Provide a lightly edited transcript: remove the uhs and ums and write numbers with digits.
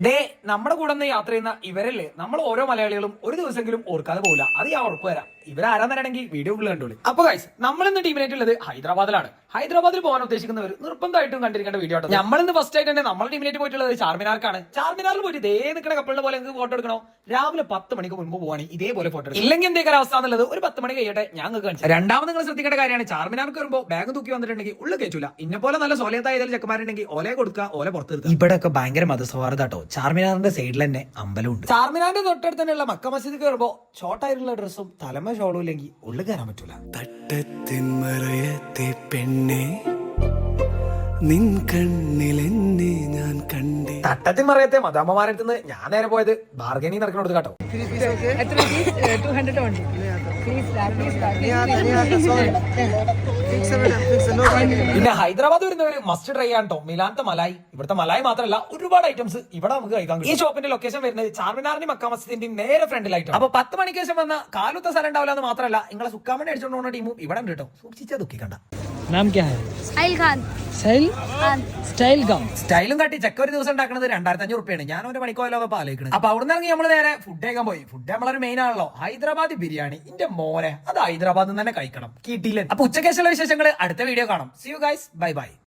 ദേ നമ്മുടെ കൂടെ നിന്ന് യാത്ര ചെയ്യുന്ന ഇവരല്ലേ നമ്മൾ ഓരോ മലയാളികളും ഒരു ദിവസമെങ്കിലും ഓർക്കാതെ പോകില്ല. അത് ഞാൻ ഉറപ്പ് തരാം. ഇവരാരാന്നറിയണമെങ്കിൽ വീഡിയോ ഫുള്ള് കണ്ടോളി. അപ്പൊ ഗൈസ്, നമ്മളിന്ന് ടീമിനായിട്ടുള്ളത് ഹൈദരാബാദിലാണ്. ഹൈദരാബാദിൽ പോകാൻ ഉദ്ദേശിക്കുന്നവർ നിർബന്ധമായിട്ടും കണ്ടിരിക്കേണ്ട വീഡിയോ ആണ്. നമ്മളിന്ന് ഫസ്റ്റ് ആയിട്ട് തന്നെ നമ്മളെ ടീമിനായിട്ട് പോയിട്ടുള്ളത് ചാർമിനാർക്കാണ്. ചാർമിനാറിൽ പോയിട്ട് ഇതേ നിൽക്കുന്ന കപ്പലിന്റെ പോലെ നിങ്ങൾക്ക് ഫോട്ടോ എടുക്കണോ? രാവിലെ 10 മണിക്ക് മുൻപ് പോവാണെങ്കിൽ ഇതേപോലെ ഫോട്ടോ എടുക്കും. ഇല്ലെങ്കിൽ എന്തൊക്കെ അവസ്ഥ എന്നുള്ളത് ഒരു 10 മണി കഴിയട്ടെ ഞാൻ കാണിച്ചു. രണ്ടാമത് നിങ്ങൾ ശ്രദ്ധിക്കേണ്ട കാര്യമാണ്, ചാർമിനാർക്ക് വരുമ്പോൾ ബാഗ് തൂക്കി വന്നിട്ടുണ്ടെങ്കിൽ ഉള്ളിൽ കയറ്റൂല. ഇന്നെ പോലെ നല്ല സോലിയത്തായ ഏതെങ്കിലും ചെക്കന്മാരുണ്ടെങ്കിൽ ഓലെ കൊടുക്കുക, ഓലെ പുറത്ത്. ഇവിടെ ഒക്കെ ഭയങ്കര മതസൗഹാർദ്ദാട്ടോ. ചാർമിനാറിന്റെ സൈഡിൽ തന്നെ അമ്പലമുണ്ട്. ചാർമിനാറിന്റെ തൊട്ടടുത്ത് തന്നെയുള്ള മക്ക മസ്ജിദ് കയറുമ്പോൾ ഷോർട്ടായിട്ടുള്ള ഡ്രസ്സും തലമ ഷോളും ഇല്ലെങ്കിൽ ഉള്ളിൽ കയറാൻ പറ്റൂല. തട്ടത്തിൻ മറയത്തെ പെണ്ണെ നിൻ കണ്ണിലെന്നെ ഞാൻ കണ്ടേ. തട്ടത്തിൻ മറയത്തെ മദാമ്മമാരടുത്ത് നിന്ന് ഞാൻ നേരെ പോയത് ബാർഗനിങ് നടക്കണോട് കേട്ടോ. പിന്നെ ഹൈദരാബാദ് വരുന്നവര് മസ്റ്റ് ട്രൈ ആണ് കേട്ടോ മിലാനത്തെ മലായി. ഇവിടുത്തെ മലായി മാത്രമല്ല ഒരുപാട് ഐറ്റംസ് ഇവിടെ നമുക്ക് കഴിക്കാൻ കഴിയും. ഈ ഷോപ്പിന്റെ ലൊക്കേഷൻ വരുന്നത് ചാർമിനാറിന്റെ മക്ക മസ്ജിദിന്റെ നേരെ ഫ്രണ്ടിലായിട്ടാണ്. അപ്പൊ 10 മണിക്ക് ശേഷം വന്ന കാലത്തെ സ്ഥലം ഉണ്ടാവില്ല എന്ന് മാത്രമല്ല നിങ്ങളെ സുക്കാമണി അടിച്ചോണ്ട് പോകുന്ന ടീമും ഇവിടെ ഉണ്ട് കേട്ടോ. സൂക്ഷിച്ചാ ദുഃഖിക്കണ്ട. नाम क्या है? साहिल खान। साहिल खान। स्टाइल गम. സ്റ്റൈലും കാട്ടി ചെക്ക ഒരു ദിവസം ഉണ്ടാക്കുന്നത് 2500 റുപ്യാണ്. ഞാൻ ഒരു മണിക്കോലോ പാലിക്കുന്നത്. അപ്പൊ അവിടെ നിന്ന് ഇറങ്ങി നമ്മള് നേരെ ഫുഡ് കഴിക്കാൻ പോയി. ഫുഡ് നമ്മളൊരു മെയിൻ ആണല്ലോ. ഹൈദരാബാദ് ബിരിയാണി. ഇന്റെ മോനെ അത് ഹൈദരാബാദ് തന്നെ കഴിക്കണം. കിട്ടിയില്ല. അപ്പൊ ഉച്ചക്കേശുള്ള വിശേഷങ്ങൾ അടുത്ത വീഡിയോ കാണാം. See you guys, bye by.